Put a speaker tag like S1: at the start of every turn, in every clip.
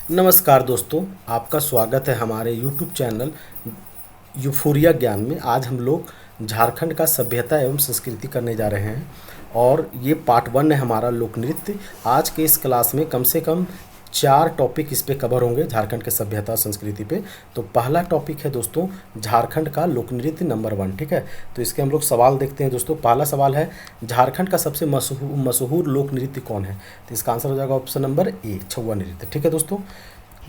S1: नमस्कार दोस्तों, आपका स्वागत है हमारे यूट्यूब चैनल यूफोरिया ज्ञान में। आज हम लोग झारखंड का सभ्यता एवं संस्कृति करने जा रहे हैं और ये पार्ट 1 है हमारा लोक नृत्य। आज के इस क्लास में कम से कम 4 टॉपिक इस पे कवर होंगे झारखंड के सभ्यता और संस्कृति पे। तो पहला टॉपिक है दोस्तों झारखंड का लोक नृत्य नंबर 1। ठीक है, तो इसके हम लोग सवाल देखते हैं दोस्तों। पहला सवाल है, झारखंड का सबसे मशहूर लोक नृत्य कौन है? तो इसका आंसर हो जाएगा ऑप्शन नंबर ए, छौवा नृत्य। ठीक है दोस्तों।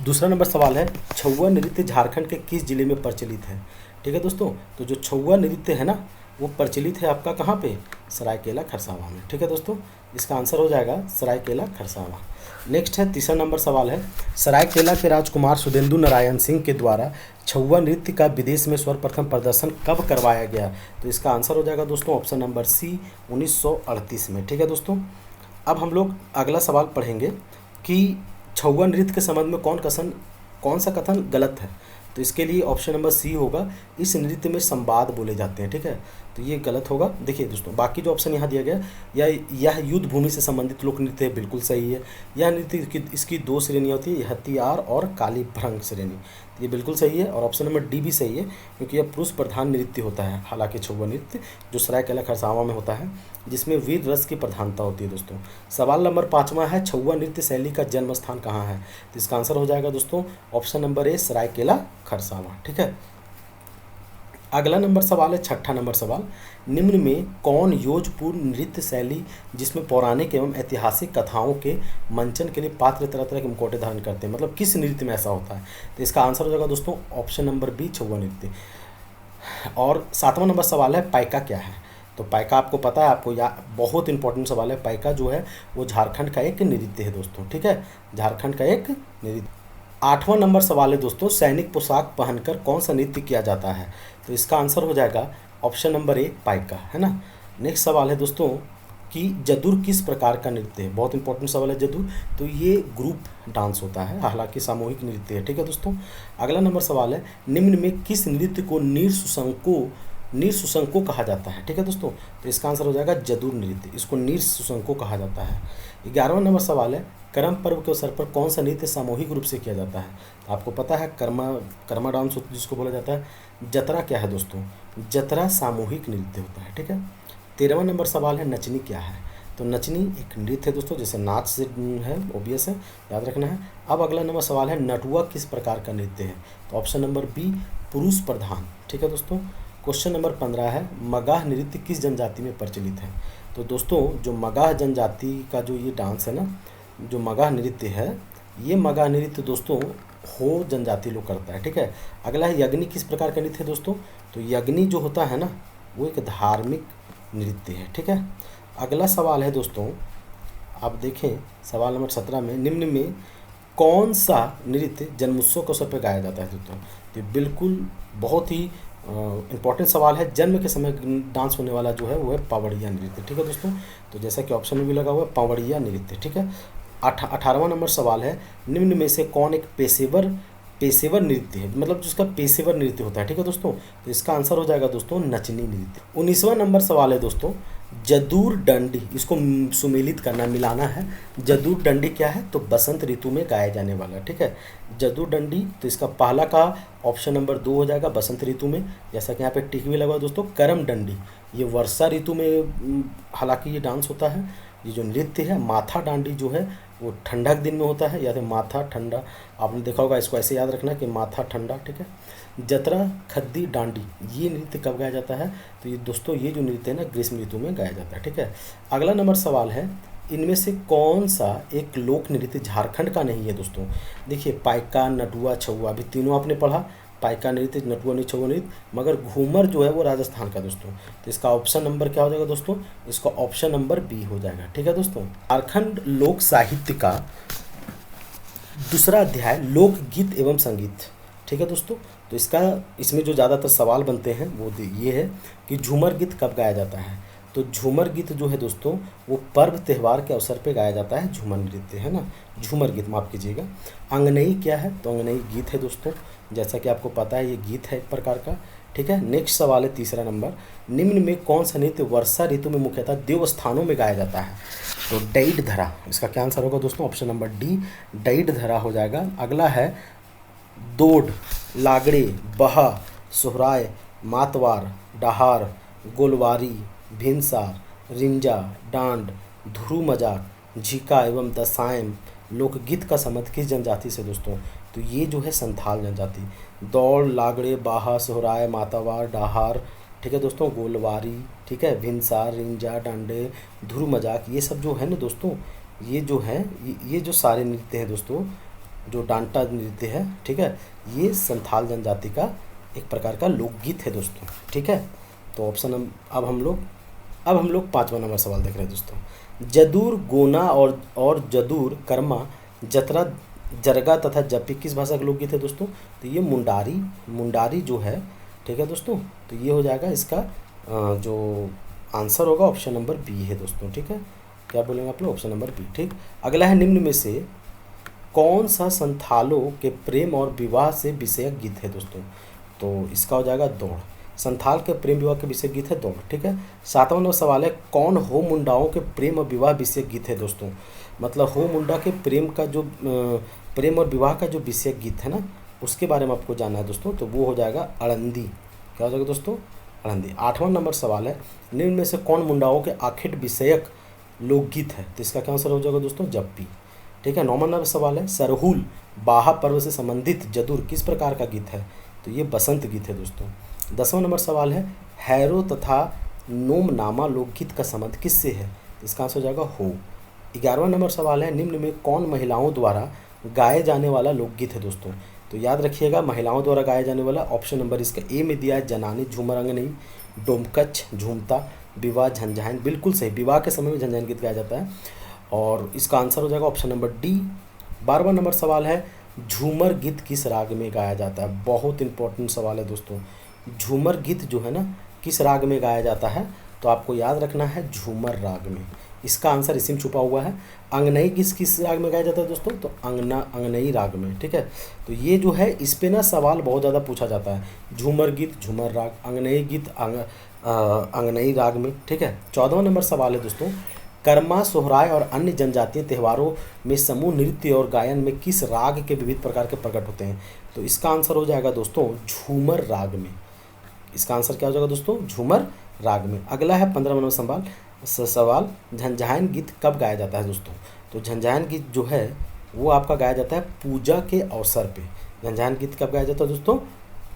S1: दूसरा नंबर सवाल है, छौवा नृत्य झारखंड के किस जिले में प्रचलित है? ठीक है दोस्तों, तो जो छौवा नृत्य है ना, वो प्रचलित है आपका कहाँ पे? सरायकेला खरसावां में। ठीक है दोस्तों, इसका आंसर हो जाएगा सरायकेला खरसावां। नेक्स्ट है, तीसरा नंबर सवाल है, सरायकेला के राजकुमार सुधेंदु नारायण सिंह के द्वारा छौवा नृत्य का विदेश में सर्वप्रथम प्रदर्शन कब करवाया गया? तो इसका आंसर हो जाएगा दोस्तों ऑप्शन नंबर सी, 1938 में। ठीक है दोस्तों। अब हम लोग अगला सवाल पढ़ेंगे कि छौवा नृत्य के संबंध में कौन सा कथन गलत है? तो इसके लिए ऑप्शन नंबर सी होगा, इस नृत्य में संवाद बोले जाते हैं। ठीक है, तो ये गलत होगा। देखिए दोस्तों, बाकी जो ऑप्शन यहाँ दिया गया, यह युद्ध भूमि से संबंधित लोक नृत्य है, बिल्कुल सही है। यह नृत्य इसकी 2 श्रेणियाँ होती है, हथियार और काली भ्रंग श्रेणी, ये बिल्कुल सही है। और ऑप्शन नंबर डी भी सही है, क्योंकि यह पुरुष प्रधान नृत्य होता है। हालांकि छौवा नृत्य जो सरायकेला खरसावां में होता है, जिसमें वीर रस की प्रधानता होती है दोस्तों। सवाल नंबर 5वां है, छौवा नृत्य शैली का जन्म स्थान कहाँ है? तो इसका आंसर हो जाएगा दोस्तों option number A, Seraikela Kharsawan. ठीक है। अगला नंबर सवाल है, छठा नंबर सवाल, निम्न में कौन योजपूर्ण नृत्य शैली जिसमें पौराणिक एवं ऐतिहासिक कथाओं के मंचन के लिए पात्र तरह तरह के मुखौटे धारण करते हैं, मतलब किस नृत्य में ऐसा होता है? तो इसका आंसर हो जाएगा दोस्तों ऑप्शन नंबर बी, छौवा नृत्य। और 7वां नंबर सवाल है, पाइका क्या है? तो पाइका आपको पता है, आपको बहुत इंपॉर्टेंट सवाल है। पाइका जो है वो झारखंड का एक नृत्य है दोस्तों। ठीक है, झारखंड का एक नृत्य। 8वां नंबर सवाल है दोस्तों, सैनिक पोशाक पहनकर कौन सा नृत्य किया जाता है? तो इसका आंसर हो जाएगा ऑप्शन नंबर ए, पाइका, है ना। नेक्स्ट सवाल है दोस्तों कि जदुर किस प्रकार का नृत्य है? बहुत इंपॉर्टेंट सवाल है जदुर। तो ये ग्रुप डांस होता है, हालांकि सामूहिक नृत्य है। ठीक है दोस्तों। अगला नंबर सवाल है, निम्न में किस नृत्य को नीर सुसंको कहा जाता है? ठीक है दोस्तों, तो इसका आंसर हो जाएगा जदुर नृत्य, इसको नीर सुसंको कहा जाता है। 11वां नंबर सवाल है, करम पर्व के अवसर पर कौन सा नृत्य सामूहिक रूप से किया जाता है? तो आपको पता है कर्मा डांस जिसको बोला जाता है। जतरा क्या है दोस्तों? जतरा सामूहिक नृत्य होता है। ठीक है। 13वां नंबर सवाल है, नचनी क्या है? तो नचनी एक नृत्य है दोस्तों, जैसे नाच से है, ओबियस है, याद रखना है। अब अगला नंबर सवाल है, नटुआ किस प्रकार का नृत्य है? तो ऑप्शन नंबर बी, पुरुष प्रधान। ठीक है दोस्तों। क्वेश्चन नंबर 15 है, मगाह नृत्य किस जनजाति में प्रचलित है? तो दोस्तों जो मगाह जनजाति का जो ये डांस है ना, जो मगाह नृत्य है, ये मगाह नृत्य दोस्तों हो जनजाति लोग करता है। ठीक है। अगला है, यज्ञनी किस प्रकार का नृत्य है दोस्तों? तो यज्ञनी जो होता है ना, वो एक धार्मिक नृत्य है। ठीक है। अगला सवाल है दोस्तों, आप देखें सवाल नंबर 17 में, निम्न में कौन सा नृत्य जन्मोत्सव के अवसर पर गाया जाता है दोस्तों? तो बिल्कुल बहुत ही इम्पॉर्टेंट सवाल है। जन्म के समय डांस होने वाला जो है वो है पावड़िया नृत्य। ठीक है दोस्तों। तो जैसा कि ऑप्शन में भी लगा हुआ है, पावड़िया नृत्य। ठीक है। 18वां नंबर सवाल है, निम्न में से कौन एक पेशेवर नृत्य है, मतलब जिसका पेशेवर नृत्य होता है? ठीक है दोस्तों, तो इसका आंसर हो जाएगा दोस्तों नचनी नृत्य। 19वां नंबर सवाल है दोस्तों, जदूर डंडी, इसको सुमेलित करना, मिलाना है। जदूर डंडी क्या है? तो बसंत ऋतु में गाया जाने वाला। ठीक है, जदूर डंडी। तो इसका पहला का ऑप्शन नंबर 2 हो जाएगा, बसंत ऋतु में। जैसा कि यहाँ पे टिक भी लगा हुआ दोस्तों। करम डंडी ये वर्षा ऋतु में हालांकि ये डांस होता है। ये जो नृत्य है, माथा डांडी जो है वो ठंडक दिन में होता है, या तो माथा ठंडा, आपने देखा होगा, इसको ऐसे याद रखना कि माथा ठंडा। ठीक है। जतरा खद्दी डांडी ये नृत्य कब गाया जाता है? तो ये दोस्तों ये जो नृत्य है ना, ग्रीष्म ऋतु में गाया जाता है। ठीक है। अगला नंबर सवाल है, इनमें से कौन सा एक लोक नृत्य झारखंड का नहीं है दोस्तों? देखिए, पाइका, नटुआ, छौवा, अभी तीनों आपने पढ़ा, पाइका नृत्य, नटुआ नृत्य, छौवा नृत्य, मगर घूमर जो है वो राजस्थान का दोस्तों। तो इसका ऑप्शन नंबर क्या हो जाएगा दोस्तों? इसका ऑप्शन नंबर बी हो जाएगा। ठीक है दोस्तों। झारखंड लोक साहित्य का दूसरा अध्याय लोकगीत एवं संगीत। ठीक है दोस्तों। तो इसमें जो ज़्यादातर सवाल बनते हैं वो ये है कि झूमर गीत कब गाया जाता है? तो झूमर गीत जो है दोस्तों वो पर्व त्यौहार के अवसर पे गाया जाता है, झूमर नृत्य, है ना, झूमर गीत, माफ़ कीजिएगा। अंगनई क्या है? तो अंगनई गीत है दोस्तों, जैसा कि आपको पता है ये गीत है एक प्रकार का। ठीक है। नेक्स्ट सवाल है तीसरा नंबर, निम्न में कौन सा नृत्य वर्षा ऋतु में मुख्यतः देव स्थानों में गाया जाता है? तो डैड धरा, इसका क्या आंसर होगा दोस्तों? ऑप्शन नंबर डी, डैड धरा हो जाएगा। अगला है दोड, लागड़े, बहा, सोहराय, मातवार, डहार, गोलवारी, भिनसार, रिंजा, डांड, धुरु मजाक, झिका एवं दसायम लोकगीत का संबंध किस जनजाति से दोस्तों? तो ये जो है संथाल जनजाति। दौड़, लागड़े, बाहा, सोहराय, मातावार, डाहार, ठीक है दोस्तों, गोलवारी, ठीक है, भिनसार, रिंजा, डांडे, धुरु मजाक, ये सब जो है ना दोस्तों, ये जो है ये जो सारे नृत्य हैं दोस्तों, जो डांटा नृत्य है, ठीक है, ये संथाल जनजाति का एक प्रकार का लोकगीत है दोस्तों, ठीक है। तो ऑप्शन अब हम लोग 5वां नंबर सवाल देख रहे हैं दोस्तों। जदूर, गोना और जदूर, कर्मा, जतरा, जरगा तथा जप्पी किस भाषा का लोकगीत है दोस्तों? तो ये मुंडारी जो है, ठीक है दोस्तों, तो ये हो जाएगा इसका जो आंसर होगा ऑप्शन नंबर बी है दोस्तों, ठीक है। क्या बोलेंगे आप लोग? ऑप्शन नंबर बी, ठीक। अगला है, निम्न में से कौन सा संथालों के प्रेम और विवाह से विषयक गीत है दोस्तों? तो इसका हो जाएगा दौड़। संथाल के प्रेम विवाह के विषय गीत है दौड़, ठीक है। 7वां नंबर सवाल है, कौन हो मुंडाओं के प्रेम और विवाह विषय गीत है दोस्तों? मतलब हो मुंडा के प्रेम का जो प्रेम और विवाह का जो विषय गीत है ना, उसके बारे में आपको जानना है दोस्तों, तो वो हो जाएगा अड़ंदी। क्या हो जाएगा दोस्तों? अड़ंदी। 8वां नंबर सवाल है, निम्न में से कौन मुंडाओं के आखिट विषयक लोकगीत है? तो इसका क्या आंसर हो जाएगा दोस्तों? जप्पी, ठीक है। 9वां नंबर सवाल है, सरहुल, बाहा पर्व से संबंधित जदुर किस प्रकार का गीत है? तो ये बसंत गीत है दोस्तों। 10वां नंबर सवाल है, हैरो तथा नोमनामा लोकगीत का संबंध किससे है? इसका आंसर हो जाएगा हो। 11वां नंबर सवाल है, निम्न में कौन महिलाओं द्वारा गाए जाने वाला लोकगीत है दोस्तों? तो याद रखिएगा, महिलाओं द्वारा गाया जाने वाला ऑप्शन नंबर इसका ए में दिया है, जनानी, झूमर, अंगनई, डोमकच, झूमता, विवाह, झंझायन। बिल्कुल सही, विवाह के समय में झंझायन गीत गाया जाता है और इसका आंसर हो जाएगा ऑप्शन नंबर डी। 12वां नंबर सवाल है, झूमर गीत किस राग में गाया जाता है? बहुत इंपॉर्टेंट सवाल है दोस्तों। झूमर गीत जो है ना, किस राग में गाया जाता है? तो आपको याद रखना है झूमर राग में। इसका आंसर इसी में छुपा हुआ है। अंगनई किस राग में गाया जाता है दोस्तों? तो अंगनई राग में, ठीक है। तो ये जो है, इस पे ना सवाल बहुत ज़्यादा पूछा जाता है। झूमर गीत झूमर राग, अंगनई गीत अंगनई राग में, ठीक है। 14वां नंबर सवाल है दोस्तों, कर्मा, सोहराय और अन्य जनजातीय त्योहारों में समूह नृत्य और गायन में किस राग के विविध प्रकार के प्रकट होते हैं? तो इसका आंसर हो जाएगा दोस्तों झूमर राग में। इसका आंसर क्या हो जाएगा दोस्तों? झूमर राग में। अगला है 15वां नंबर सवाल, झंझायन गीत कब गाया जाता है दोस्तों? तो झंझायन गीत जो है वो आपका गाया जाता है पूजा के अवसर पे। झंझायन गीत कब गाया जाता है दोस्तों?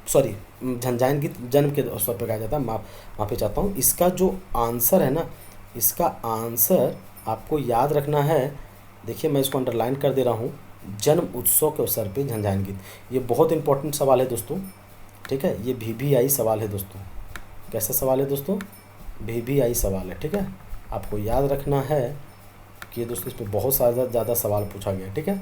S1: सॉरी, झंझायन गीत जन्म के अवसर पर गाया जाता है। माफ़ी चाहता हूँ। इसका जो आंसर है ना, इसका आंसर आपको याद रखना है। देखिए, मैं इसको अंडरलाइन कर दे रहा हूँ, जन्म उत्सव के अवसर पे झंझायन गीत। ये बहुत इंपॉर्टेंट सवाल है दोस्तों, ठीक है। ये VVI सवाल है दोस्तों। कैसा सवाल है दोस्तों? VVI सवाल है, ठीक है। आपको याद रखना है कि दोस्तों इस पर बहुत ज़्यादा सवाल पूछा गया, ठीक है।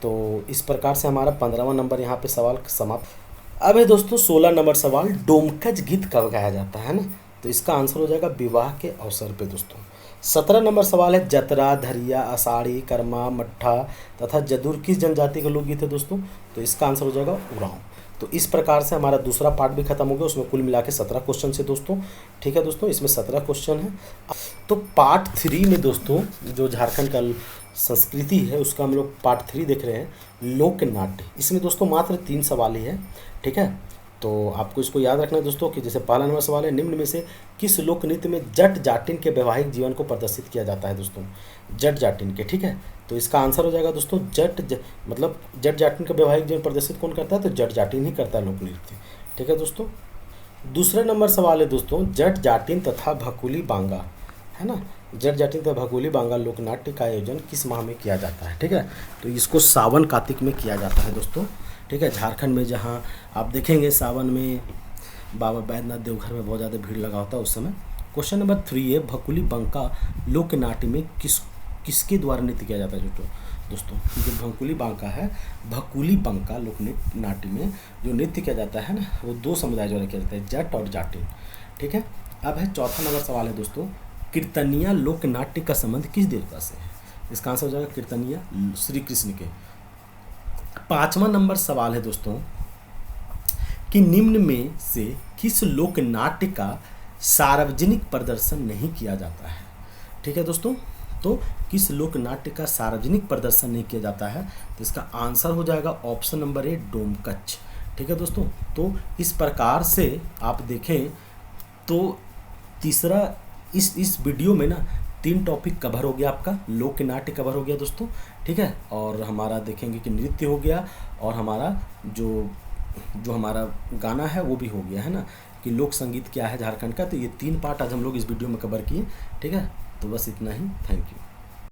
S1: तो इस प्रकार से हमारा 15वां नंबर यहाँ पे सवाल समाप्त। अब है दोस्तों 16 नंबर सवाल, डोमकच गीत कब गाया जाता है ना? तो इसका आंसर हो जाएगा विवाह के अवसर पे दोस्तों। 17 नंबर सवाल है, जतरा, धरिया, आषाढ़ी, कर्मा, मट्ठा तथा जदूर किस जनजाति का लोकगीत है दोस्तों? तो इसका आंसर हो जाएगा उरांव। तो इस प्रकार से हमारा दूसरा पार्ट भी खत्म हो गया। उसमें कुल मिला के 17 क्वेश्चन है दोस्तों, ठीक है दोस्तों। इसमें 17 क्वेश्चन है। तो पार्ट 3 में दोस्तों, जो झारखंड का संस्कृति है उसका हम लोग पार्ट 3 देख रहे हैं, लोक नाट्य। इसमें दोस्तों मात्र 3 सवाल ही है, ठीक है। तो आपको इसको याद रखना है दोस्तों कि जैसे पहला नंबर सवाल है, निम्न में से किस लोक नृत्य में जट जाटिन के वैवाहिक जीवन को प्रदर्शित किया जाता है दोस्तों? जट जाटिन के, ठीक है। तो इसका आंसर हो जाएगा दोस्तों मतलब जट जाटिन का वैवाहिक जीवन प्रदर्शित कौन करता है? तो जट जाटिन ही करता है लोक नृत्य, ठीक है दोस्तों। दूसरा नंबर सवाल है दोस्तों, जट जाटिन तथा भकुली बांगा, है ना। जट जाटिन तथा भकुली बांगा लोक नाट्य का आयोजन किस माह में किया जाता है? ठीक है। तो इसको सावन कार्तिक में किया जाता है दोस्तों, ठीक है। झारखंड में जहाँ आप देखेंगे सावन में बाबा बैद्यनाथ देवघर में बहुत ज़्यादा भीड़ लगा होता है उस समय। क्वेश्चन नंबर 3 है, भकुली बंका लोक नाट्य में किसके द्वारा नृत्य किया जाता है दोस्तों? जो भकुली बांका है, भकुली बंका लोक नाट्य में जो नृत्य किया जाता है ना, वो 2 समुदाय द्वारा किया जाता है, जट और जाटिन, ठीक है। अब है चौथा नंबर सवाल है दोस्तों, कीर्तनिया लोक नाट्य का संबंध किस देवता से है? इसका आंसर हो जाएगा कीर्तनिया श्री कृष्ण के। 5वां नंबर सवाल है दोस्तों कि निम्न में से किस लोक नाट्य का सार्वजनिक प्रदर्शन नहीं किया जाता है? ठीक है दोस्तों, तो किस लोक नाट्य का सार्वजनिक प्रदर्शन नहीं किया जाता है? तो इसका आंसर हो जाएगा ऑप्शन नंबर ए, डोमकच। ठीक है दोस्तों, तो इस प्रकार से आप देखें तो तीसरा इस वीडियो में ना 3 टॉपिक कवर हो गया, आपका लोक नाट्य कवर हो गया दोस्तों। ठीक है, और हमारा देखेंगे कि नृत्य हो गया, और हमारा जो जो हमारा गाना है वो भी हो गया है ना, कि लोक संगीत क्या है झारखंड का। तो ये 3 पार्ट आज हम लोग इस वीडियो में कवर किए। ठीक है, तो बस इतना ही। Thank you.